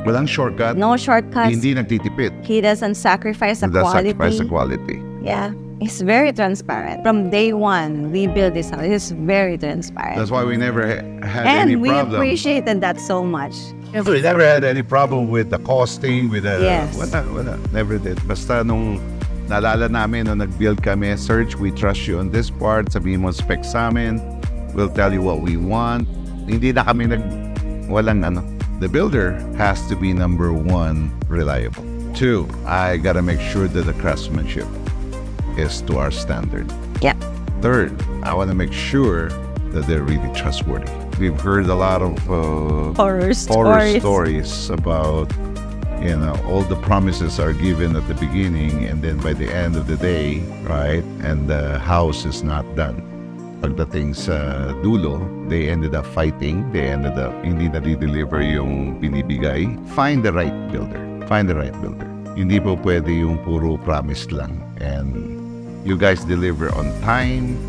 Walang shortcut. No shortcuts. Hindi nagtitipid. He doesn't sacrifice the quality. Sacrifice the quality. Yeah. He's very transparent. From day one, we built this house. He's very transparent. That's why we never had and any we problem. appreciated that so much. We never had any problem with the costing, with the... Yes. Wala. Never did. Basta nung naalala namin, nung nag-build kami, Serge, we trust you on this part. Sabihin mo spec sa amin. We'll tell you what we want. Hindi na kami walang ano. The builder has to be number one, reliable. 2, I gotta make sure that the craftsmanship is to our standard. Yeah. 3rd, I want to make sure that they're really trustworthy. We've heard a lot of horror stories about, you know, all the promises are given at the beginning and then by the end of the day, right, and the house is not done. Pagdating sa dulo, they ended up fighting. They ended up hindi na-deliver yung binibigay. Find the right builder. Hindi po pwede yung puro promise lang. And you guys deliver on time.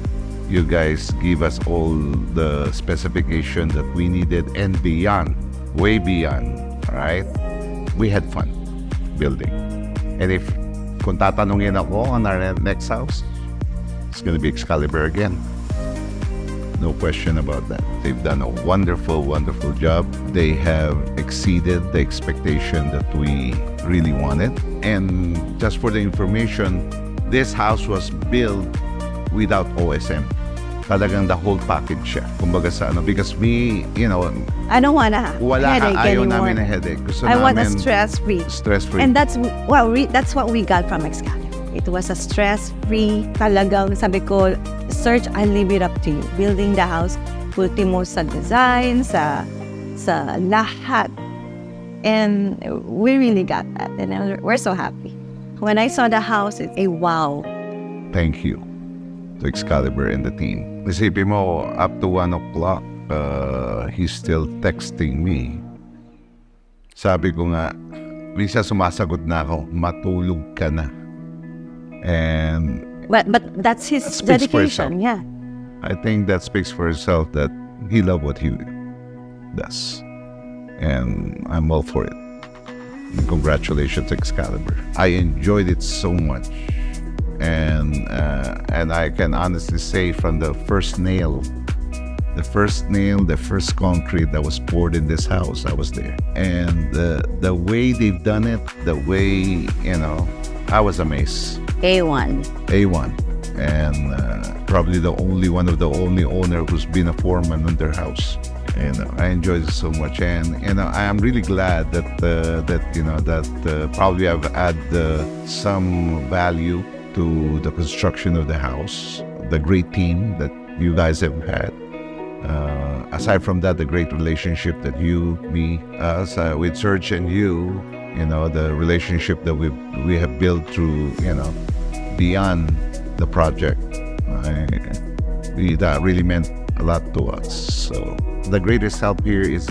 You guys give us all the specifications that we needed and beyond, way beyond. Alright? We had fun building. And if kung tatanungin ako on our next house, it's gonna be Excalibur again. No question about that. They've done a wonderful, wonderful job. They have exceeded the expectation that we really wanted. And just for the information, this house was built without OSM. Talagang the whole package siya. Kumbaga sa ano, because we, you know, I don't want a headache ayaw anymore. namin a headache. Gusto I want a namin stress-free. Stress-free. And that's what we got from Excalibur. It was a stress-free. Talagang sabi ko, Serge, I leave it up to you. Building the house, ultimo sa design, sa lahat. And we really got that. And we're so happy. When I saw the house, it's a wow. Thank you to Excalibur and the team. Isipin mo, up to 1 o'clock, he's still texting me. Sabi ko nga, minsan sumasagot na ako, matulog ka na. And but that's his dedication. Yeah, I think that speaks for itself that he loved what he does, and I'm all for it. And congratulations, Excalibur. I enjoyed it so much, and I can honestly say from the first nail, the first concrete that was poured in this house, I was there, and the way they've done it, the way, you know, I was amazed. A1. And probably one of the only owner who's been a foreman in their house. And I enjoyed it so much, and I am really glad that probably I've added some value to the construction of the house. The great team that you guys have had. Aside from that, the great relationship that you, me, us, with Serge and you know, the relationship that we have built through, you know, beyond the project. That really meant a lot to us. So the greatest help here is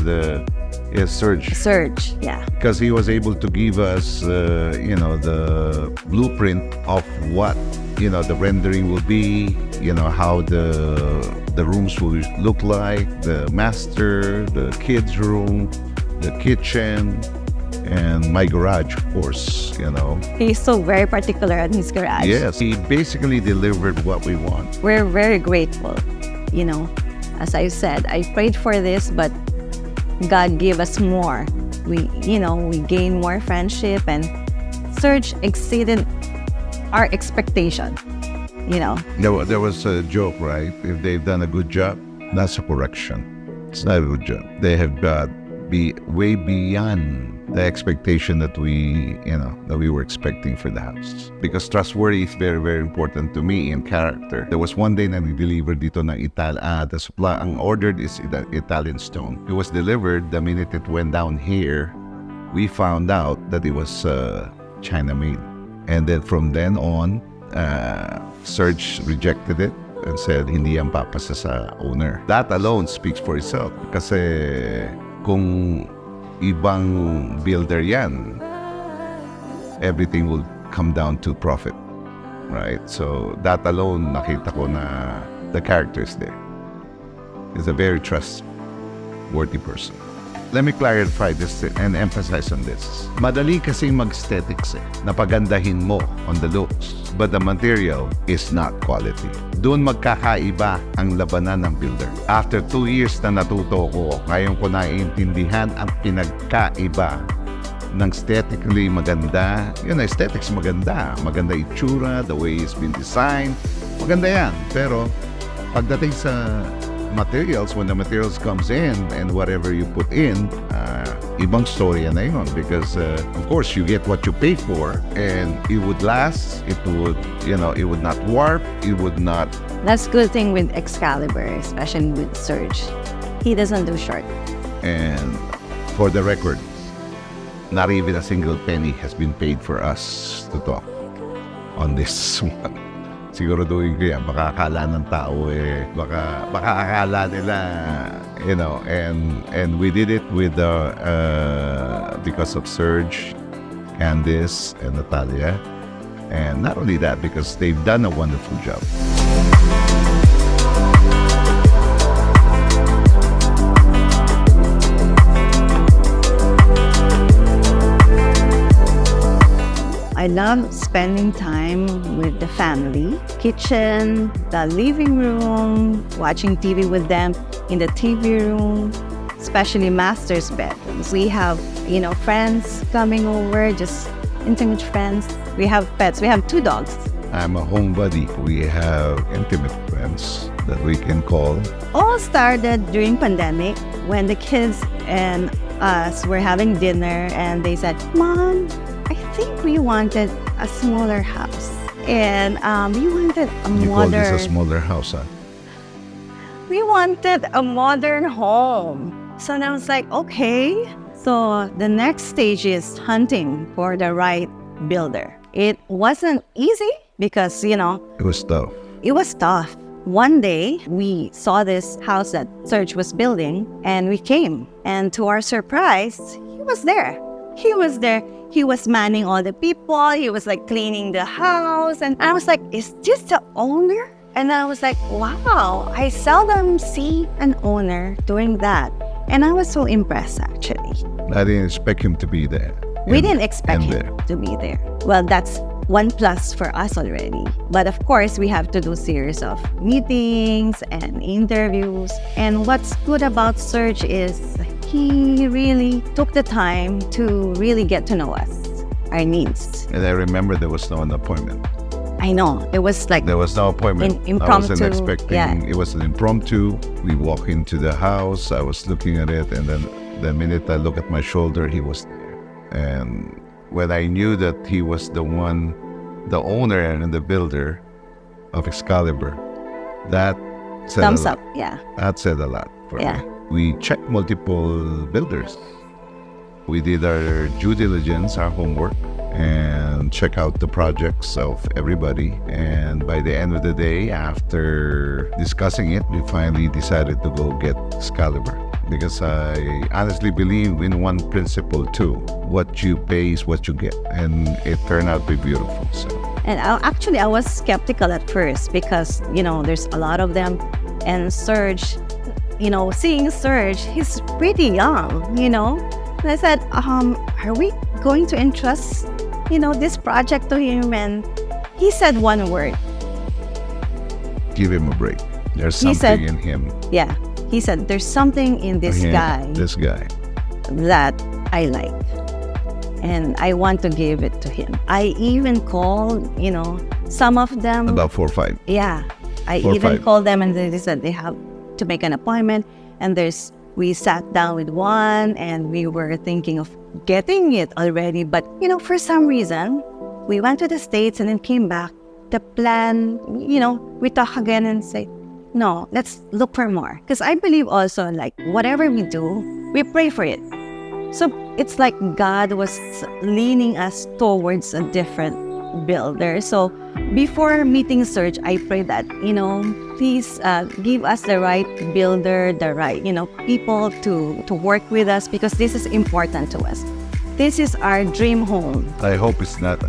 Serge. Serge, yeah. Because he was able to give us, you know, the blueprint of what, you know, the rendering will be, you know, how the rooms will look like, the master, the kids' room, the kitchen, and my garage, of course, you know. He's so very particular on his garage. Yes, he basically delivered what we want. We're very grateful. You know, as I said, I prayed for this, but God gave us more. We gained more friendship, and Serge exceeded our expectation. You know. There was a joke, right? If they've done a good job, that's a correction. It's not a good job. They have got way beyond the expectation that we were expecting for the house. Because trustworthy is very, very important to me in character. There was one day na nag-deliver dito ng the supply, ang ordered is Italian stone. It was delivered. The minute it went down here, we found out that it was China made. And then from then on, Serge rejected it and said hindi yan papasa sa owner. That alone speaks for itself. Kasi kung ibang builder yan, everything will come down to profit, right? So that alone, nakita ko na the character is there. He's a very trustworthy person. let me clarify this and emphasize on this. Madali kasing mag-aesthetics Napagandahin mo on the looks. But the material is not quality. Doon magkakaiba ang labanan ng builder. After 2 years na natuto ko, ngayon ko naiintindihan ang pinagkaiba ng aesthetically maganda. Yun, aesthetics maganda. Maganda itsura, the way it's been designed. Maganda yan. Pero pagdating sa materials, when the materials comes in and whatever you put in, ibang story na yun, because of course you get what you pay for, and it would last, it would not warp, it would not. That's good thing with Excalibur, especially with Serge. He doesn't do short. And for the record, not even a single penny has been paid for us to talk on this one. Siguro doing ko yan, baka akala ng tao baka akala nila, and we did it with because of Serge, Candice, and Natalia, and not only that, because they've done a wonderful job. I love spending time with the family, kitchen, the living room, watching TV with them in the TV room, especially master's bedrooms. We have, friends coming over, just intimate friends. We have pets. We have 2 dogs. I'm a homebody. We have intimate friends that we can call. All started during pandemic when the kids and us were having dinner and they said, "Mom, I think we wanted a smaller house." And we wanted a You call this a modern... smaller house, huh? We wanted a modern home. So I was like, okay. So the next stage is hunting for the right builder. It wasn't easy because, It was tough. it was tough. One day, we saw this house that Serge was building, and we came. And to our surprise, he was there. He was there. He was manning all the people. He was like cleaning the house. And I was like, is this the owner? And I was like, wow, I seldom see an owner doing that. And I was so impressed, actually. I didn't expect him to be there. We didn't expect him there. to be there. Well, that's one plus for us already. But of course, we have to do series of meetings and interviews. And what's good about Serge is he really took the time to really get to know us, our needs. And I remember there was no appointment. I know, it was like There was no appointment. impromptu, I wasn't expecting. yeah. It was an impromptu. We walk into the house. I was looking at it, and then the minute I look at my shoulder, he was there. And when I knew that he was the owner and the builder of Excalibur, that said thumbs a up, lot. yeah. That said a lot for Yeah. me. We checked multiple builders. We did our due diligence, our homework, and check out the projects of everybody. And by the end of the day, after discussing it, we finally decided to go get Excalibur. Because I honestly believe in one principle too: what you pay is what you get, and it turned out to be beautiful. So And I was skeptical at first because, there's a lot of them. And Serge, seeing Serge, he's pretty young, And I said, are we going to entrust, this project to him? And he said one word. give him a break. There's He something said- in him. Yeah. He said, there's something in this guy This guy. that I like. And I want to give it to him. I even called, some of them. About 4 or 5. Yeah. I 4 or even 5. called them and they said they have to make an appointment. And we sat down with one and we were thinking of getting it already. But, for some reason, we went to the States and then came back. The plan, we talk again and say, no, let's look for more. Because I believe also, like, whatever we do, we pray for it. So it's like God was leaning us towards a different builder. So before meeting Serge, I pray that, please give us the right builder, the right, people to work with us, because this is important to us. This is our dream home. I hope it's not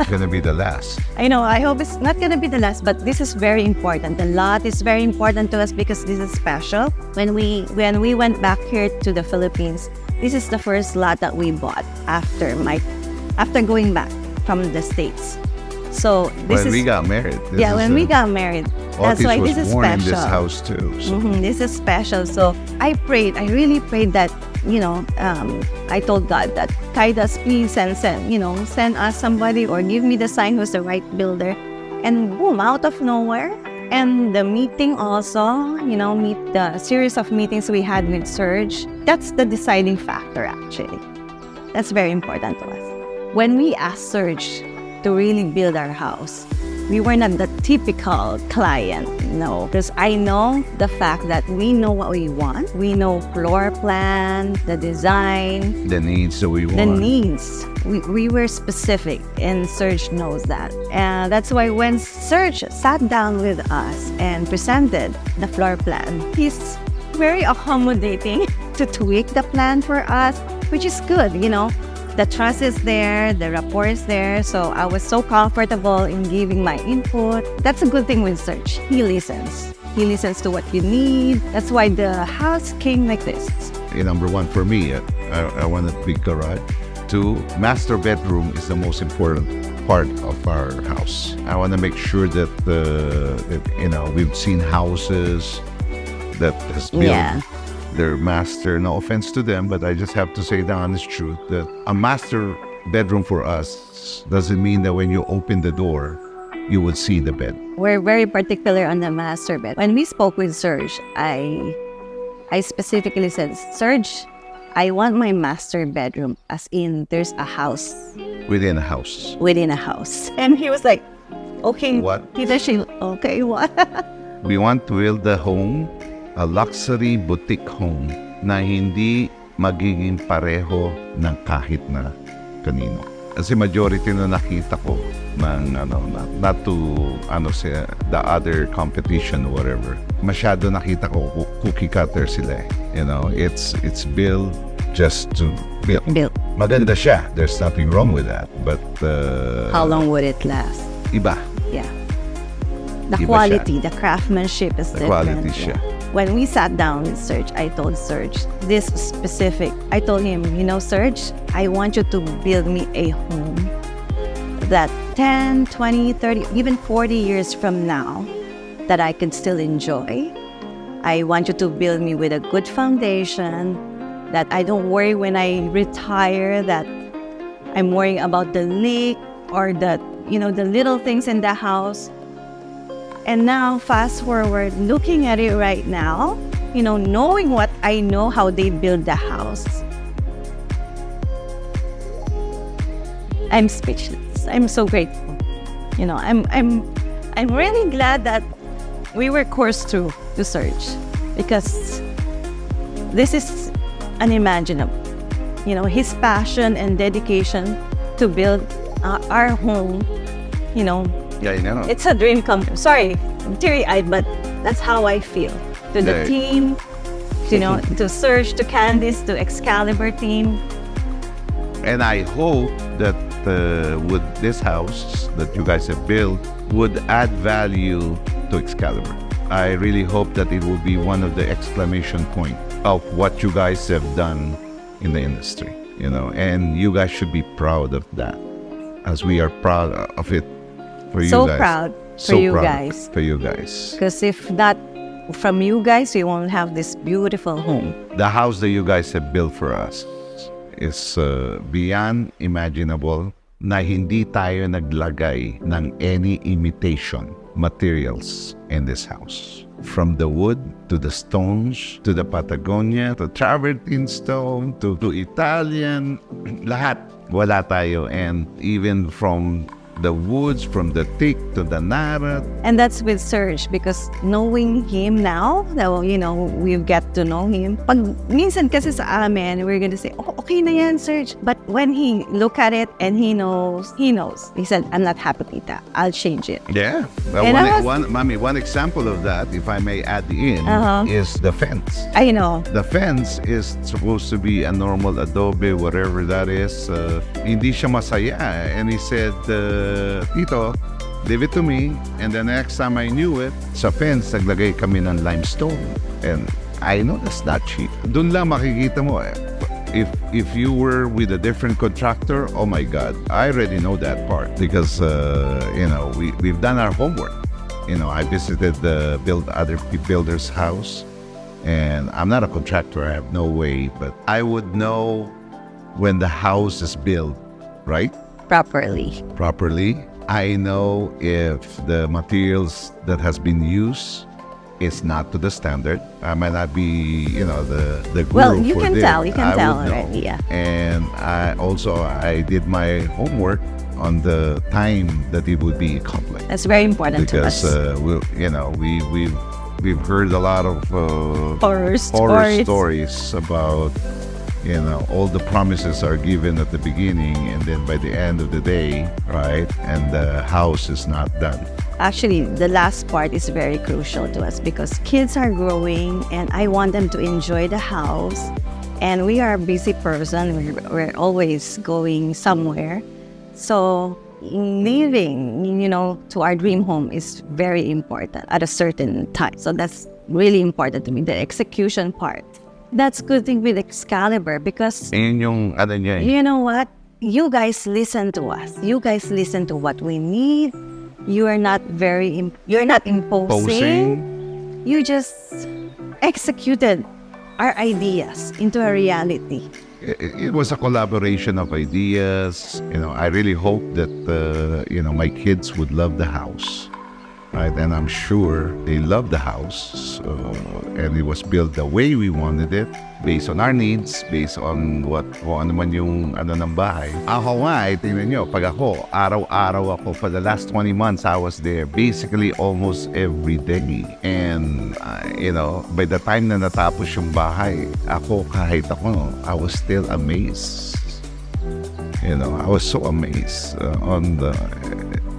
going to be the last. I know, I hope it's not going to be the last, but this is very important. The lot is very important to us because this is special. When we went back here to the Philippines, this is the first lot that we bought after going back from the States. So when we got married. When we got married. That's Otis why was this is born special. in this house too. So. This is special. So I really prayed that, I told God that, guide us, please, send us somebody or give me the sign who's the right builder. And boom, out of nowhere. And the meeting also, the series of meetings we had with Serge, that's the deciding factor actually. That's very important to us. When we asked Serge to really build our house, we were not the typical client, no. Because I know the fact that we know what we want. We know floor plan, the design. The needs that we want. The needs. We were specific, and Serge knows that. And that's why when Serge sat down with us and presented the floor plan, he's very accommodating to tweak the plan for us, which is good, The trust is there, the rapport is there, so I was so comfortable in giving my input. That's a good thing with Serge. He listens. He listens to what you need. That's why the house came like this. Number one for me, I want a big garage. 2, master bedroom is the most important part of our house. I want to make sure that we've seen houses that is built their master. No offense to them, but I just have to say the honest truth that a master bedroom for us doesn't mean that when you open the door, you would see the bed. We're very particular on the master bed. When we spoke with Serge, I specifically said, Serge, I want my master bedroom as in there's a house. Within a house. Within a house. And he was like, okay. What? Okay, what? We want to build a home, a luxury boutique home na hindi magiging pareho ng kahit na kanino. Kasi majority na nakita ko ng not to say the other competition or whatever. Masyado nakita ko cookie cutter sila. It's built just to build. Maganda siya. There's nothing wrong with that. But how long would it last? Iba. Yeah. The Iba quality, siya. the craftsmanship is different. Quality siya. When we sat down with Serge, I told Serge this specific. I told him, Serge, I want you to build me a home that 10, 20, 30, even 40 years from now that I can still enjoy. I want you to build me with a good foundation that I don't worry when I retire that I'm worrying about the leak or the little things in the house. And now, fast forward, looking at it right now, knowing what I know, how they build the house, I'm speechless. I'm so grateful. I'm really glad that we were coursed through to Serge, because this is unimaginable. His passion and dedication to build our home, Yeah, I know. it's a dream come true. Sorry, I'm teary-eyed, but that's how I feel. To the Yeah. team, to Serge, to Candice, to Excalibur team. And I hope that with this house that you guys have built would add value to Excalibur. I really hope that it will be one of the exclamation point of what you guys have done in the industry, and you guys should be proud of that, as we are proud of it for you So guys. proud for So you proud guys. For you guys. Because if not from you guys, we won't have this beautiful home. The house that you guys have built for us is beyond imaginable, na hindi tayo naglagay ng any imitation materials in this house. From the wood to the stones to the Patagonia to travertine stone to Italian, lahat wala tayo. And even from the woods, from the teak to the narat. And that's with Serge, because knowing him now, that we've got to know him. Pag minsan kasi sa amin, we're gonna say, oh, okay na yan, Serge. But when he look at it and he knows. He said, I'm not happy with that. I'll change it. Yeah. Well, And one example of that, if I may add in, is the fence. I know. The fence is supposed to be a normal adobe, whatever that is. Hindi siya masaya. And he said, Tito, leave it to me. And the next time I knew it, sa fence, naglagay kami ng limestone. And I know that's not cheap. Doon lang makikita mo if you were with a different contractor, oh my God, I already know that part because we've done our homework. I visited the other builders' house, and I'm not a contractor. I have no way, but I would know when the house is built, right? Properly. I know if the materials that has been used is not to the standard. I might not be, the guru Well, you for can this. tell. You can I tell would know. already. Yeah. And I did my homework on the time that it would be accomplished. That's very important Because to us. we've heard a lot of Horror stories about all the promises are given at the beginning, and then by the end of the day, right, and the house is not done. Actually, the last part is very crucial to us because kids are growing and I want them to enjoy the house. And we are a busy person. We're always going somewhere. So leaving, to our dream home is very important at a certain time. So that's really important to me, the execution part. That's good thing with Excalibur because Ayun yung ano niya eh. you know what? You guys listen to us. You guys listen to what we need. You are not you're not imposing. You just executed our ideas into a reality. It was a collaboration of ideas. I really hope that my kids would love the house, right? And I'm sure they love the house. And it was built the way we wanted it, based on our needs, based on kung ano man yung ng bahay. Ako nga, tingnan nyo, pag ako, araw-araw ako, for the last 20 months, I was there basically almost every day. And, by the time na natapos yung bahay, kahit ako, I was still amazed. I was so amazed on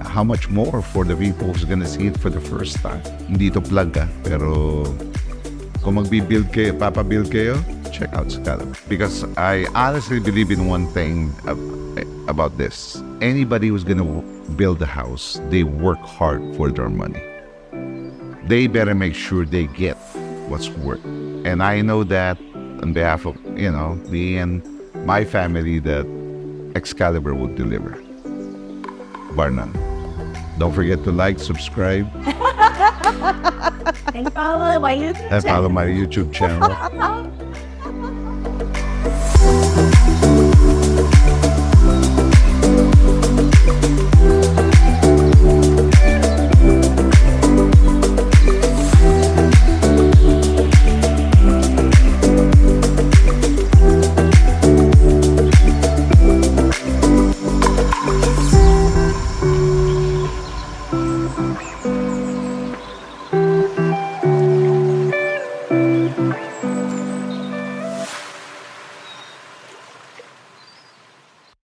how much more for the people who's gonna see it for the first time. Hindi to plug pero kung magbi-build kayo, papabuild kayo, check out Excalibur. Because I honestly believe in one thing about this. Anybody who's gonna build a house, they work hard for their money. They better make sure they get what's worth. And I know that on behalf of, me and my family, that Excalibur will deliver. Bar none. Don't forget to like, subscribe, And follow my YouTube and follow my YouTube channel.